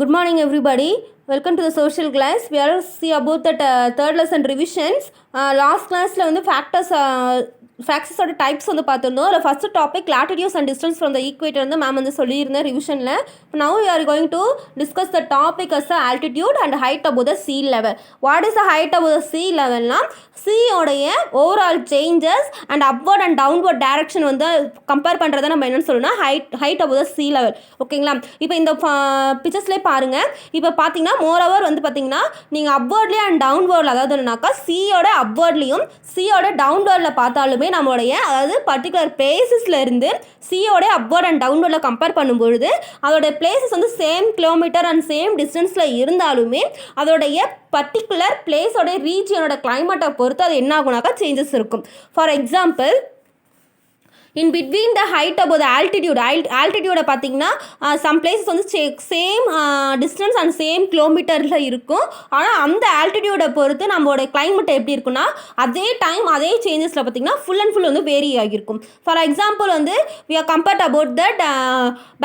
Good morning, everybody. Welcome to the social class. We are see about that third lesson revisions. Last class la factors factors or types வந்து பார்த்தோம். The first topic latitudes and distance from the equator வந்து ma'am வந்து சொல்லியிருந்த ரிவிஷனில். Now we are going to discuss the topic as the altitude and height above the sea level. What is the height above the sea level னா sea உடைய overall changes and upward and downward direction வந்து compare பண்ணுறதை நம்ம என்னென்னு சொல்லணும்னா height above the sea level. ஓகேங்களா? இப்போ இந்த பிக்சர்ஸ்லேயே பாருங்கள். இப்போ பார்த்தீங்கன்னா மோரோவர் வந்து பார்த்தீங்கன்னா நீங்கள் அப்வர்ட்லேயே அண்ட் டவுன்வேர்டில், அதாவது என்னன்னாக்கா சியோட அப்வர்ட்லேயும் சியோட டவுன்வேர்டில் பார்த்தாலுமே நம்மளுடைய அதாவது பர்டிகுலர் பிளேசஸில் இருந்து சியோட அப்வர்ட் அண்ட் டவுன்வேர்டில் கம்பேர் பண்ணும்பொழுது அதோடைய பிளேசஸ் வந்து சேம் கிலோமீட்டர் அண்ட் சேம் டிஸ்டன்ஸில் இருந்தாலுமே அதோடைய பர்டிகுலர் பிளேஸோட ரீஜியனோட கிளைமேட்டை பொறுத்து அது என்ன ஆகுனாக்கா சேஞ்சஸ் இருக்கும். For example, in between the height above the altitude பார்த்தீங்கன்னா some places வந்து சேம் டிஸ்டன்ஸ் அண்ட் சேம் கிலோமீட்டரில் இருக்கும். ஆனால் அந்த ஆல்டிடியூடை பொறுத்து நம்மளோட கிளைமேட் எப்படி இருக்குன்னா அதே டைம் அதே சேஞ்சஸில் பார்த்தீங்கன்னா ஃபுல் அண்ட் ஃபுல் வந்து வேரி ஆகியிருக்கும். ஃபார் எக்ஸாம்பிள் வந்து we are compared about that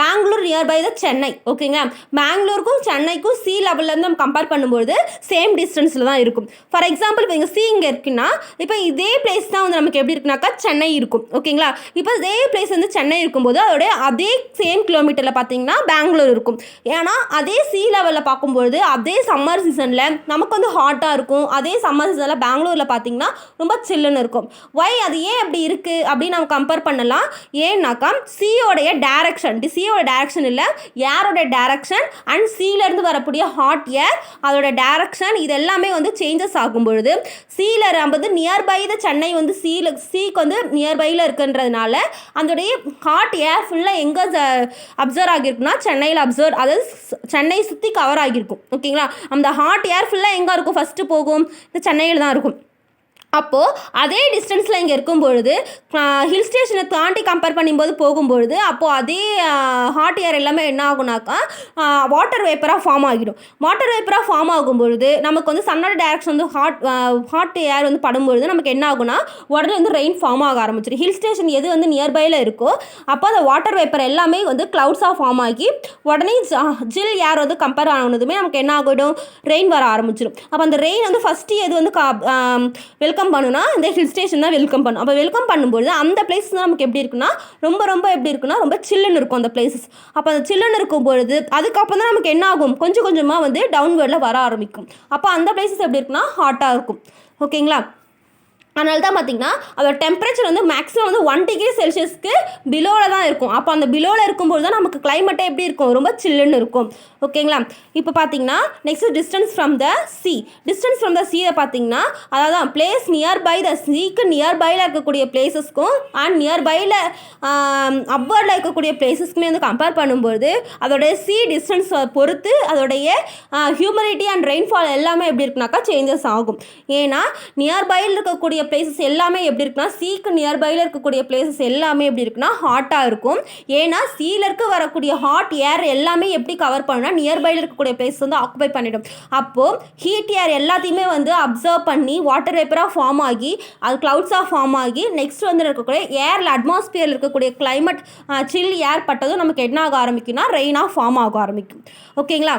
Bangalore nearby the Chennai. ஓகேங்க, பெங்களூருக்கும் சென்னைக்கும் சி லெவல்லேருந்து நம்ம கம்பேர் பண்ணும்போது சேம் டிஸ்டன்ஸில் தான் இருக்கும். ஃபார் எக்ஸாம்பிள் இப்போ இங்கே சி இங்கே இருக்குன்னா இப்போ இதே பிளேஸ் தான் வந்து நமக்கு எப்படி இருக்குனாக்கா சென்னை இருக்கும். ஓகேங்களா? இப்போ இதே பிளேஸ் வந்து சென்னை இருக்கும்போது அதோடைய அதே சேம் கிலோமீட்டரில் பார்த்தீங்கன்னா பெங்களூர் இருக்கும். ஏன்னா அதே சி லெவலில் பார்க்கும்பொழுது அதே சம்மர் சீசனில் நமக்கு வந்து ஹாட்டாக இருக்கும், அதே சம்மர் சீசனில் பெங்களூரில் பார்த்தீங்கன்னா ரொம்ப சில்லுன்னு இருக்கும். ஒய் அது ஏன் அப்படி இருக்குது அப்படின்னு நம்ம கம்பேர் பண்ணலாம். ஏன்னாக்கா சியோடைய டேரக்ஷன் இல்லை, ஏரோட டேரக்ஷன் அண்ட் சீலேருந்து வரக்கூடிய ஹாட் ஏர் அதோட டேரக்ஷன் இது எல்லாமே வந்து சேஞ்சஸ் ஆகும் பொழுது சீல வந்து நியர்பை த சென்னை வந்து சீக்கு வந்து நியர்பையில் இருக்குன்றதுனால அதோடைய ஹாட் ஏர் ஃபுல்லாக எங்கே அப்சர்வ் ஆகியிருக்குன்னா சென்னையில் அதாவது சென்னை சுற்றி கவர் ஆகியிருக்கும். ஓகேங்களா? அந்த ஹாட் ஏர் ஃபுல்லாக எங்கே இருக்கும், ஃபஸ்ட்டு போகும் இந்த சென்னையில் தான் இருக்கும். அப்போது அதே டிஸ்டன்ஸில் இங்கே இருக்கும் பொழுது ஹில் ஸ்டேஷனை தாண்டி கம்பேர் பண்ணும்போது போகும்பொழுது அப்போது அதே ஹாட் ஏர் எல்லாமே என்ன ஆகுனாக்கா வாட்டர் வேப்பராக ஃபார்ம் ஆகிடும். வாட்டர் வேப்பராக ஃபார்ம் ஆகும்பொழுது நமக்கு வந்து சன்னோட டேரக்ஷன் வந்து ஹாட் ஏர் வந்து படும்பொழுது நமக்கு என்ன ஆகுனா உடனே வந்து ரெயின் ஃபார்ம் ஆக ஆரம்பிச்சிடும். ஹில் ஸ்டேஷன் எது வந்து நியர்பையில் இருக்கோ அப்போ அந்த வாட்டர் வேப்பர் எல்லாமே வந்து க்ளவுட்ஸாக ஃபார்ம் ஆகி உடனே ஜில் ஏர் வந்து கம்பேர் ஆனதுமே நமக்கு என்ன ஆகிடும், ரெயின் வர ஆரம்பிச்சிடும். அப்போ அந்த ரெயின் வந்து ஃபஸ்ட்டு எது வந்து வெல்கம் பண்ணுனா இந்த ஹில் ஸ்டேஷன் தான் வெல்கம் பண்ணும். அப்போ வெல்கம் பண்ணும்போது அந்த பிளேஸஸ் தான் நமக்கு எப்படி இருக்குன்னா ரொம்ப எப்படி இருக்குன்னா ரொம்ப சில்லுன்னு இருக்கும் அந்த பிளேசஸ். அப்போ அந்த சில்லுன்னு இருக்கும் பொழுது அதுக்கப்புறம் தான் நமக்கு என்ன ஆகும், கொஞ்சம் கொஞ்சமாக வந்து டவுன்வேர்டில் வர ஆரம்பிக்கும். அப்போ அந்த பிளேசஸ் எப்படி இருக்குன்னா ஹாட்டாக இருக்கும். ஓகேங்களா? அதனால தான் பார்த்திங்கன்னா அதோட டெம்பரேச்சர் வந்து மேக்ஸிமம் வந்து 1 டிகிரி செல்சியஸ்க்கு பிலோவில் தான் இருக்கும். அப்போ அந்த பிலோவில் இருக்கும்போது தான் நமக்கு கிளைமேட்டே எப்படி இருக்கும், ரொம்ப சில்லுன்னு இருக்கும். ஓகேங்களா? இப்போ பார்த்தீங்கன்னா நெக்ஸ்ட் டிஸ்டன்ஸ் ஃப்ரம் த சீயை பார்த்தீங்கன்னா அதாவது பிளேஸ் நியர்பை த சீக்கு நியர்பையில் இருக்கக்கூடிய பிளேசஸ்க்கும் அண்ட் நியர்பையில் அப்வர்டில் இருக்கக்கூடிய பிளேசஸ்க்குமே வந்து கம்பேர் பண்ணும்போது அதோடைய சி டிஸ்டன்ஸ் பொறுத்து அதோடைய ஹியூமிடிட்டி அண்ட் ரெயின்ஃபால் எல்லாமே எப்படி இருக்குனாக்கா சேஞ்சஸ் ஆகும். ஏன்னா நியர்பையில் இருக்கக்கூடிய பிளேசஸ் எல்லாமே எப்படி இருக்குன்னா சீக்கு நியர்பையில் இருக்கக்கூடிய பிளேசஸ் எல்லாமே எப்படி இருக்குன்னா ஹாட்டாக இருக்கும். ஏன்னா சீலருக்கு வரக்கூடிய ஹாட் ஏர் எல்லாமே எப்படி கவர் பண்ணா நியர்பையில் இருக்கக்கூடிய பிளேஸ் வந்து ஆக்குபை பண்ணிடும். அப்போது ஹீட் ஏர் எல்லாத்தையுமே வந்து அப்சர்வ் பண்ணி வாட்டர் வேப்பராக ஃபார்ம் ஆகி அது க்ளவுட்ஸாக ஃபார்ம் ஆகி நெக்ஸ்ட் வந்து இருக்கக்கூடிய ஏரில் அட்மாஸ்பியரில் இருக்கக்கூடிய கிளைமேட் சில் ஏர் பட்டதும் நமக்கு என்ன ஆக ஆரம்பிக்கும்னா ரெயினாக ஃபார்ம் ஆக ஆரம்பிக்கும். ஓகேங்களா?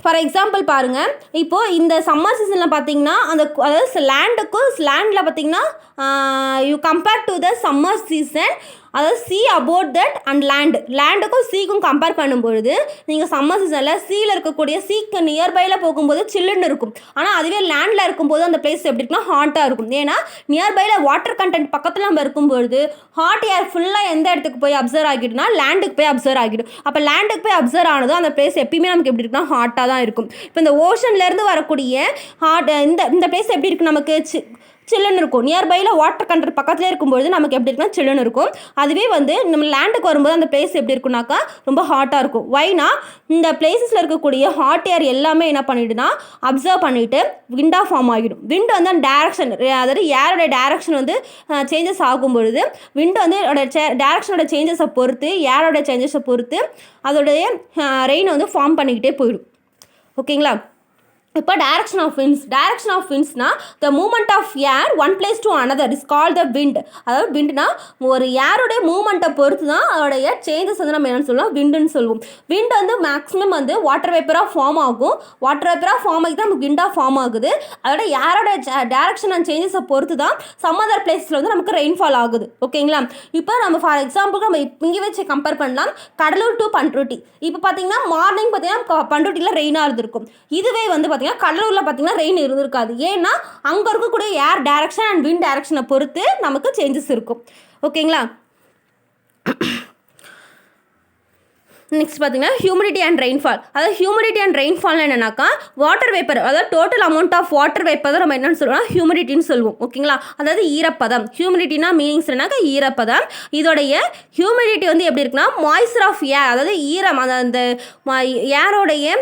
ஃபார் எக்ஸாம்பிள் பாருங்கள், இப்போது இந்த சம்மர் சீசனில் பார்த்தீங்கன்னா அதாவது லேண்டில் பார்த்தீங்கன்னா you compare to the summer season அதாவது சி அபவுட் தட் அண்ட் லேண்டுக்கும் சீக்கும் கம்பேர் பண்ணும்பொழுது நீங்கள் சம்மர் சீசனில் சீயில் இருக்கக்கூடிய சீக்கு நியர்பையில் போகும்போது சில்லுன்னு இருக்கும். ஆனால் அதுவே லேண்டில் இருக்கும்போது அந்த பிளேஸ் எப்படி இருக்குன்னா ஹாட்டாக இருக்கும். ஏன்னா நியர்பையில் வாட்டர் கண்டென்ட் பக்கத்தில் நம்ம இருக்கும்பொழுது ஹாட் ஏர் ஃபுல்லாக எந்த இடத்துக்கு போய் அப்சர்வ் ஆகிடும்னா லேண்டுக்கு போய் அப்சர்வ் ஆகிடும். அப்போ லேண்டுக்கு போய் அப்சர்வ் ஆனதும் அந்த பிளேஸ் எப்பயுமே நமக்கு எப்படி இருக்குன்னா ஹாட்டாக தான் இருக்கும். இப்போ இந்த ஓஷன்லேருந்து வரக்கூடிய இந்த பிளேஸ் எப்படி இருக்குது, நமக்கு சில்லுன்னு இருக்கும். நியர்பையில் வாட்டர் கண்டென்ட் பக்கத்துலேயே இருக்கும்போது நமக்கு எப்படி இருக்குன்னா சில்லுன்னு இருக்கும். அதுவே வந்து நம்ம லேண்டுக்கு வரும்போது அந்த பிளேஸ் எப்படி இருக்குனாக்கா ரொம்ப ஹாட்டாக இருக்கும். வைனா இந்த பிளேஸஸில் இருக்கக்கூடிய ஹாட் ஏர் எல்லாமே என்ன பண்ணிவிடுனா அப்சர்வ் பண்ணிவிட்டு விண்டாக ஃபார்ம் ஆகிடும். விண்டு வந்து டேரக்ஷன் அதாவது ஏரோட டேரக்ஷன் வந்து சேஞ்சஸ் ஆகும் பொழுது விண்டு வந்து டேரக்ஷனோட சேஞ்சஸை பொறுத்து ஏரோட சேஞ்சஸை பொறுத்து அதோடைய ரெயின் வந்து ஃபார்ம் பண்ணிக்கிட்டே போயிடும். ஓகேங்களா? இப்போ டைரக்ஷன் ஆஃப் விண்ட்ஸ்னா the movement of air one place to another is call the wind. அதாவது விண்ட்னா ஒரு ஏருடைய மூமெண்ட்டை பொறுத்து தான் அதோடைய சேஞ்சஸ் வந்து நம்ம என்னென்னு சொல்லுவோம், விண்டுன்னு சொல்லுவோம். விண்ட் வந்து மேக்ஸிமம் வந்து வாட்டர் வேப்பராக ஃபார்ம் ஆகும். வாட்டர் வேப்பராக ஃபார்ம் ஆகி தான் நமக்கு விண்டாக ஃபார்ம் ஆகுது. அதோட ஏரோட டைரக்ஷன் அண்ட் சேஞ்சஸை பொறுத்து தான் சம் அதர் பிளேஸில் வந்து நமக்கு ரெயின்ஃபால் ஆகுது. ஓகேங்களா? இப்போ நம்ம ஃபார் எக்ஸாம்பிளுக்கு நம்ம இங்கே வச்சு கம்பேர் பண்ணலாம் கடலூர் டு பண்ருட்டி. இப்போ பார்த்தீங்கன்னா மார்னிங் பார்த்தீங்கன்னா பண்ருட்டியில் ரெயினாக இருந்திருக்கும். இதுவே வந்து கடலூரில் பார்த்தீங்கன்னா ரெயின் இருந்திருக்காது. ஏன்னா அங்கே இருக்கக்கூடிய ஏர் டைரக்ஷன் அண்ட் விண்ட் டைரக்ஷனை பொறுத்து நமக்கு சேஞ்சஸ் இருக்கும். ஓகேங்களா? நெக்ஸ்ட் பார்த்தீங்கன்னா ஹியூமிடிட்டி அண்ட் ரெயின்ஃபால். அதாவது ஹியூமிடிட்டி அண்ட் ரெயின்ஃபால் என்னன்னாக்கா வாட்டர் வேப்பர், அதாவது total amount of water vapour தான் நம்ம என்னன்னு சொல்லுவோம், ஹியூமிடிட்டின்னு சொல்லுவோம். ஓகேங்களா? அதாவது ஈரப்பதம். ஹியூமிடிட்டினா மீனிங்ஸ் என்னன்னாக்கா ஈரப்பதம். இதோடைய ஹியூமிடிட்டி வந்து எப்படி இருக்குன்னா மாய்ஸ்சர் ஆஃப் ஏர், அதாவது ஈரம், அந்த ஏரோடைய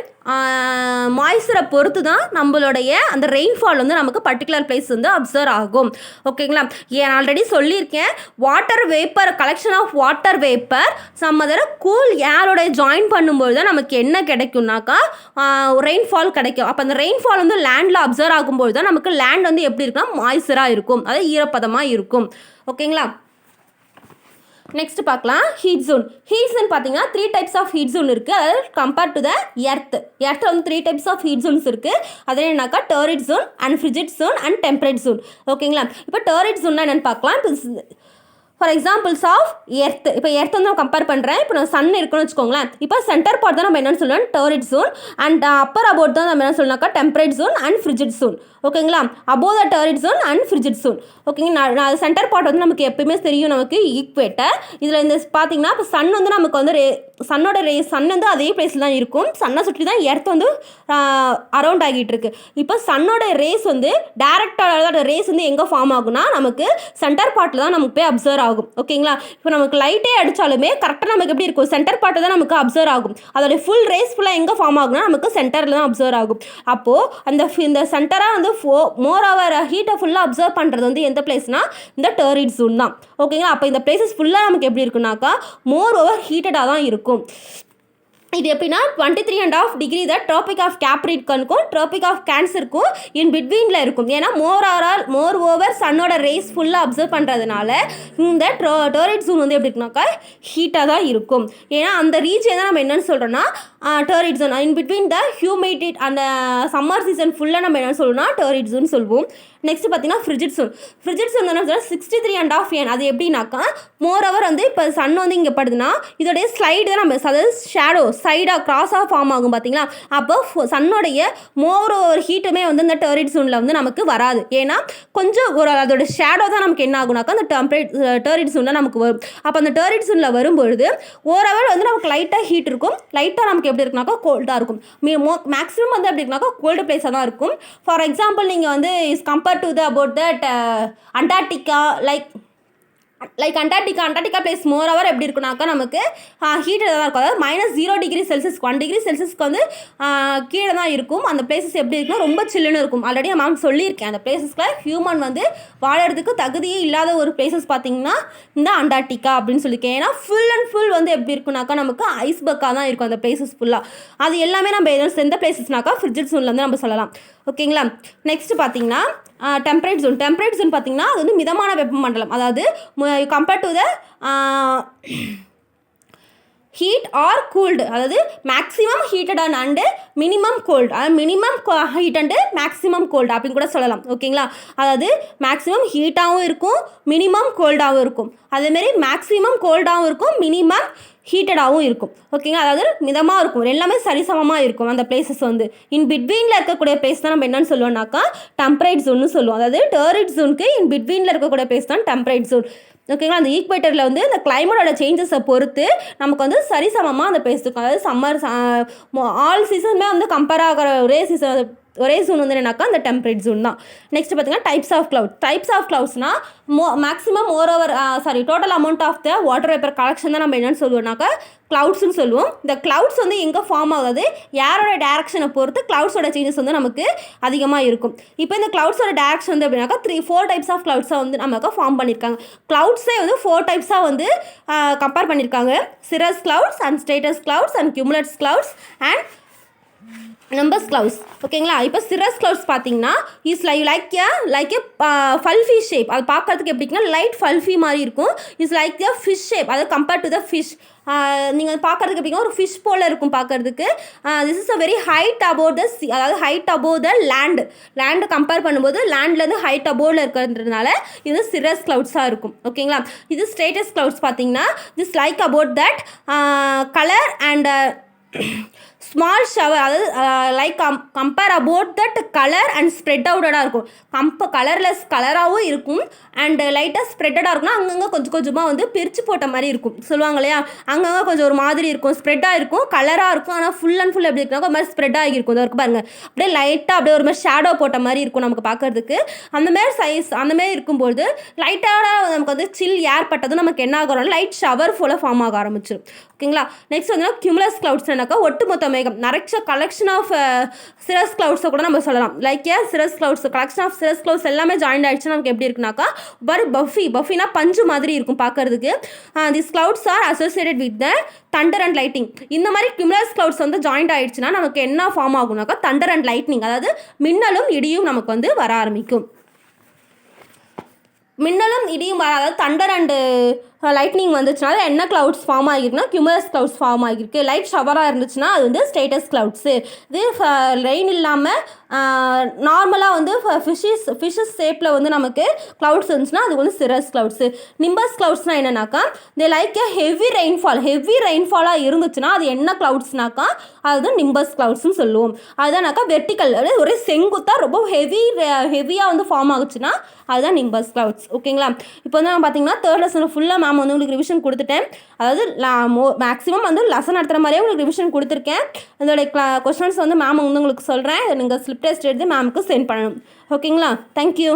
மாய்ஸ்சரை பொறுத்து தான் நம்மளுடைய அந்த ரெயின்ஃபால் வந்து நமக்கு பர்டிகுலர் பிளேஸ் வந்து அப்சர்வ் ஆகும். ஓகேங்களா? ஏன் ஆல்ரெடி சொல்லியிருக்கேன், water vapour collection of water vapour some other cool ஏரோட ஜாயின் பண்ணும்போது தான் நமக்கு என்ன கிடைக்கும்னாக்கா ரெயின்ஃபால் கிடைக்கும். அப்போ அந்த ரெயின்ஃபால் வந்து லேண்டில் அப்சர்வ் ஆகும்போது தான் நமக்கு லேண்ட் வந்து எப்படி இருக்குன்னா மாய்ஸ்சராக இருக்கும், அதாவது ஈரப்பதமாக இருக்கும். ஓகேங்களா? நெக்ஸ்ட் பார்க்கலாம் ஹீட் ஜோன். ஹீட் ஜோன் பார்த்தீங்கன்னா 3 டைப்ஸ் ஆஃப் ஹீட் ஜோன் இருக்குது. அதாவது கம்பேர்ட் டு த எர்த்தில் வந்து 3 டைப்ஸ் ஆஃப் ஹீட் ஜோன்ஸ் இருக்குது. அது என்னன்னாக்கா torrid zone and frigid zone and temperate zone. ஓகேங்களா? இப்போ டர்ரிட் ஜோன்னா என்னென்னு பார்க்கலாம். இப்போ ஃபார் எக்ஸாம்பிள்ஸ் ஆஃப் எர்த். இப்போ எர்த் வந்து நான் கம்பேர் பண்ணுறேன். இப்போ நான் சன் இருக்குன்னு வச்சுக்கோங்களேன். இப்போ சென்டர் பார்ட் தான் நம்ம என்னென்னு சொல்லுவோம் torrid zone, and upper about தான் நம்ம என்ன சொல்லணும்னாக்கா temperate zone and frigid zone. ஓகேங்களா? Above the torrid zone and frigid zone. ஓகேங்களா? நான் சென்டர் பார்ட் வந்து நமக்கு எப்பயுமே தெரியும், நமக்கு ஈக்குவேட்டர். இதில் இந்த பார்த்தீங்கன்னா இப்போ சன் வந்து நமக்கு வந்து சன் வந்து அதே பிளேஸில் தான் இருக்கும். சன்னை சுற்றி தான் எர்த் வந்து அரௌண்ட் ஆகிட்டு இருக்கு. இப்போ சன்னோட ரேஸ் வந்து டேரக்டாக ரேஸ் வந்து எங்கே ஃபார்ம் ஆகும்னா நமக்கு சென்டர் பார்ட்டில் தான் நமக்கு போய் அப்சர்வ் ஆகும். ஓகேங்களா? இப்போ நமக்கு லைட்டே அடித்தாலுமே கரெக்டாக நமக்கு எப்படி இருக்கும், சென்டர் பார்ட்டு தான் நமக்கு அப்சர்வ் ஆகும். அதோடைய ஃபுல் ரேஸ் ஃபுல்லாக எங்கே ஃபார்ம் ஆகும்னா நமக்கு சென்டரில் தான் அப்சர்வ் ஆகும். அப்போது இந்த சென்டராக வந்து மோர் ஓவர் ஹீட்டை ஃபுல்லாக அப்சர்வ் பண்ணுறது வந்து எந்த பிளேஸ்னா இந்த டர்ரிட் ஜோன் தான். ஓகேங்களா? அப்போ இந்த பிளேசஸ் ஃபுல்லாக நமக்கு எப்படி இருக்குனாக்கா மோர் ஓவர் ஹீட்டடாக தான் இருக்கும். இது எப்படின்னா 23.5 டிகிரி தான் ட்ராபிக் ஆஃப் கேப்ரிகார்னுக்கும் ட்ராபிக் ஆஃப் கேன்சருக்கும் இன் பிட்வீனில் இருக்கும். ஏன்னா மோர் ஓவர் சன்னோட ரேஸ் ஃபுல்லாக அப்சர்வ் பண்ணுறதுனால இந்த டர்ரிட் ஜோன் வந்து எப்படி இருக்குனாக்கா ஹீட்டாக தான் இருக்கும். ஏன்னா அந்த ரீஜன் தான் நம்ம என்னென்னு சொல்கிறோன்னா torrid zone. In between the humidity அந்த சம்மர் சீசன் ஃபுல்லாக நம்ம என்னென்னு சொல்லுவோம்னா டர்ரிட் ஜோன் சொல்லுவோம். நெக்ஸ்ட் பார்த்தீங்கன்னா ஃப்ரிஜிட் ஜோன். ஃப்ரிஜிட் ஜோன் என்ன சொல்கிறேன் 63.5 ஏன் அது எப்படின்னாக்கா மோர் ஓவர் வந்து இப்போ சன் வந்து இங்கே படுதுன்னா இதோடைய ஸ்லைடு தான் நம்ம, அதாவது ஷேடோ சைடாக கிராஸாக ஃபார்ம் ஆகும் பார்த்தீங்களா. அப்போ சன்னோடைய மோர் ஓவர் ஹீட்டுமே வந்து இந்த டர்ரிட் ஜோனில் வந்து நமக்கு வராது. ஏன்னா கொஞ்சம் ஒரு அதோட ஷேடோ தான் நமக்கு என்ன ஆகுனாக்கா அந்த டர்ரிட் ஜோனில் நமக்கு வரும். அப்போ அந்த டர்ரிட் ஜோனில் வரும்பொழுது ஓரளவு வந்து நமக்கு லைட்டாக ஹீட் இருக்கும், லைட்டாக நமக்கு எப்படி இருக்குனாக்கா கோல்டாக இருக்கும். மேக்ஸிமம் வந்து எப்படி இருக்குனாக்கா கோல்டு பிளேஸாக தான் இருக்கும். ஃபார் எக்ஸாம்பிள் நீங்கள் வந்து compare to the about that Antarctica like Antarctica place more over எப்படி இருக்குனாக்கா நமக்கு ஹீட்டடாக தான் இருக்கும். அதாவது -0 டிகிரி செல்சியஸ் 1 டிகிரி செல்சியஸ்க்கு வந்து கீழே தான் இருக்கும். அந்த பிளேசஸ் எப்படி இருக்குன்னா ரொம்ப சில்லுன்னு இருக்கும். ஆல்ரெடி நான் சொல்லியிருக்கேன் அந்த பிளேசஸில் ஹியூமன் வந்து வாழறதுக்கு தகுதியே இல்லாத ஒரு பிளேசஸ் பார்த்தீங்கன்னா இந்த அண்டார்டிகா அப்படின்னு சொல்லியிருக்கேன். ஏன்னா ஃபுல் அண்ட் ஃபுல் வந்து எப்படி இருக்குனாக்கா நமக்கு ஐஸ்பர்க்காக தான் இருக்கும் அந்த பிளேசஸ் ஃபுல்லாக. அது எல்லாமே நம்ம எந்த பிளேசஸ்னாக்கா ஃப்ரிஜிட் ஜோனில் வந்து நம்ம சொல்லலாம். ஓகேங்களா? நெக்ஸ்ட் பார்த்தீங்கன்னா டெம்பரேட் ஜோன். டெம்பரேட் ஜோன் பார்த்தீங்கன்னா அது வந்து மிதமான வெப்பமண்டலம். அதாவது compared to the heat or cooled, அதாவது maximum heated and minimum cold, அதாவது minimum heat and maximum cold அப்படின்னு கூட சொல்லலாம். ஓகேங்களா? அதாவது மேக்ஸிமம் ஹீட்டாகவும் இருக்கும், மினிமம் கோல்டாகவும் இருக்கும். அதேமாரி மேக்ஸிமம் கோல்டாகவும் இருக்கும், மினிமம் ஹீட்டடாகவும் இருக்கும். ஓகேங்களா? அதாவது மிதமாக இருக்கும், எல்லாமே சரிசமமாக இருக்கும். அந்த பிளேசஸ் வந்து இன் பிட்வீனில் இருக்கக்கூடிய பிளேஸ் தான் நம்ம என்னென்னு சொல்லுவோம்னாக்கா டெம்பரேட் ஜோன்னு சொல்லுவோம். அதாவது டர்ரிட் ஜோனுக்கு இன் பிட்வீனில் இருக்கக்கூடிய பிளேஸ் தான் டெம்பரேட் ஜோன். ஓகேங்களா? அந்த ஈக்குவேட்டரில் வந்து இந்த கிளைமேட்டோட சேஞ்சஸை பொறுத்து நமக்கு வந்து சரிசமமாக அந்த பிளேஸ் இருக்கும். அதாவது சம்மர் ஆல் சீசனுமே வந்து கம்பேர் ஆகிற ஒரே ஜோன் வந்து என்னன்னாக்கா அந்த டெம்பரேட் ஜோன் தான். நெக்ஸ்ட் பார்த்தீங்கன்னா டைப்ஸ் ஆஃப் கிளவுட்ஸ்னால் maximum total amount of the water vapour collection தான் நம்ம என்னென்னு சொல்லுவோம்னாக்கா கிளவுட்ஸ்னு சொல்லுவோம். இந்த கிளவுட்ஸ் வந்து எங்கே ஃபார்ம் ஆகுது யாரோட டேரக்ஷனை பொறுத்து கிளவுட்ஸோட சேஞ்சஸ் வந்து நமக்கு அதிகமாக இருக்கும். இப்போ இந்த கிளவுட்ஸோட டேரக்ஷன் வந்து எப்படின்னாக்கா 4 டைப்ஸ் ஆஃப் கிளவுட்ஸாக வந்து நமக்கு ஃபார்ம் பண்ணியிருக்காங்க. கிளவுட்ஸே வந்து 4 டைப்ஸாக வந்து கம்பேர் பண்ணியிருக்காங்க. Cirrus clouds and stratus clouds and cumulus clouds and nimbus clouds ஓகேங்களா. இப்போ சிரஸ் க்ளவுட்ஸ் பார்த்தீங்கன்னா is like a fluffy shape. அது பார்க்கறதுக்கு எப்படின்னா லைட் ஃபல்ஃபி மாதிரி இருக்கும். Is like a fish shape, அது கம்பேர்ட் டு த ஃபிஷ். நீங்கள் பார்க்கறதுக்கு எப்படின்னா ஒரு ஃபிஷ் போல் இருக்கும் பார்க்கறதுக்கு. This is a very height above the sea, அதாவது height above the land compare பண்ணும்போது லேண்ட்லேருந்து ஹைட் அபோவில் இருக்கிறதுனால இது சிரஸ் க்ளவுட்ஸாக இருக்கும் ஓகேங்களா. இது ஸ்ட்ரேட்டஸ் க்ளவுட்ஸ் பார்த்தீங்கன்னா this like about that colour and small shower, அதாவது like compare about that colour and spread அவுட்டடாக இருக்கும். கலர்லெஸ் கலராகவும் இருக்கும் அண்ட் லைட்டாக ஸ்ப்ரெட்டடாக இருக்கும்னா அங்கங்கே கொஞ்சம் கொஞ்சமாக வந்து பிரித்து போட்ட மாதிரி இருக்கும் சொல்லுவாங்க இல்லையா. அங்கங்கே கொஞ்சம் ஒரு மாதிரி இருக்கும், ஸ்ப்ரெட்டாக இருக்கும், கலராக இருக்கும். ஆனால் ஃபுல் அண்ட் ஃபுல் எப்படி இருக்குன்னா ஒரு மாதிரி ஸ்ப்ரெட் ஆகிருக்கும். இதை இருக்கு பாருங்கள், அப்படியே லைட்டாக அப்படியே ஒரு மாதிரி ஷேடோ போட்ட மாதிரி இருக்கும் நமக்கு பார்க்கறதுக்கு. அந்தமாரி சைஸ் அந்தமாரி இருக்கும்போது லைட்டாக நமக்கு வந்து சில் ஏர் பட்டதும் நமக்கு என்ன ஆகிறோம், லைட் ஷவர் போல் ஃபார்ம் ஆக ஆரம்பிச்சிடும் ஓகேங்களா. நெக்ஸ்ட் வந்து கியூமுலஸ் க்ளவுட்ஸ்னாக்கா ஒட்டுமொத்த மேகம், நிறைய கலெக்ஷன் ஆஃப் சிரஸ் க்ளவுட்ஸை கூட நம்ம சொல்லலாம். Like cirrus clouds, collection of cirrus clouds எல்லாமே ஜாயின் ஆகிடுச்சுன்னா நமக்கு எப்படி இருக்குனாக்கா ஒரு பஃபினா பஞ்சு மாதிரி இருக்கும் பார்க்கறதுக்கு. This clouds are associated with the Thunder and lighting. இந்த மாதிரி கியூமுலஸ் க்ளவுட்ஸ் வந்து ஜாயின்ட் ஆகிடுச்சுன்னா நமக்கு என்ன ஃபார்ம் ஆகும்னாக்கா தண்டர் அண்ட் லைட்னிங், அதாவது மின்னலும் இடியும் நமக்கு வந்து வர ஆரம்பிக்கும். மின்னலும் இடியும் அதாவது தண்டர் அண்டு லைட்னிங் வந்துச்சுனால என்ன க்ளவுட்ஸ் ஃபார்ம் ஆகிருக்குன்னா கியூமுலஸ் க்ளவுட்ஸ் ஃபார்ம் ஆகிருக்கு. லைட் ஷவராக இருந்துச்சுன்னா அது வந்து ஸ்ட்ரேட்டஸ் க்ளவுட்ஸு. இது ரெயின் இல்லாமல் நார்மலாக வந்து ஃபிஷ்ஷஸ் ஷேப்பில் வந்து நமக்கு க்ளவுட்ஸ் இருந்துச்சுன்னா அது வந்து சிரஸ் க்ளவுட்ஸு. நிம்பஸ் க்ளவுட்ஸ்னால் என்னன்னாக்கா தே லைக் எ ஹெவி ரெயின்ஃபாலாக இருந்துச்சுன்னா அது என்ன க்ளவுட்ஸ்னாக்கா அது நிம்பஸ் க்ளவுட்ஸ்னு சொல்லுவோம். அதுதான்னாக்கா வெர்டிக்கல், அதாவது ஒரே செங்குத்தாக ரொம்ப ஹெவியாக வந்து ஃபார்ம் ஆகுச்சுன்னா அதுதான் நிம்பஸ் க்ளவுட்ஸ் ஓகேங்களா. இப்போ வந்து நான் பார்த்தீங்கன்னா தேர்ட் லெசன் ஃபுல்லாக மேம் வந்து உங்களுக்கு ரிவிஷன் கொடுத்துட்டேன். அதாவது மேக்ஸிமம் வந்து லெசன் நடத்துகிற மாதிரியே உங்களுக்கு ரிவிஷன் கொடுத்துருக்கேன். இதோட கொஸ்டின்ஸ் வந்து மேம் வந்து உங்களுக்கு சொல்கிறேன். நீங்கள் ஸ்லிப் டெஸ்ட் எடுத்து மேமுக்கு சென்ட் பண்ணணும் ஓகேங்களா. தேங்க்யூ.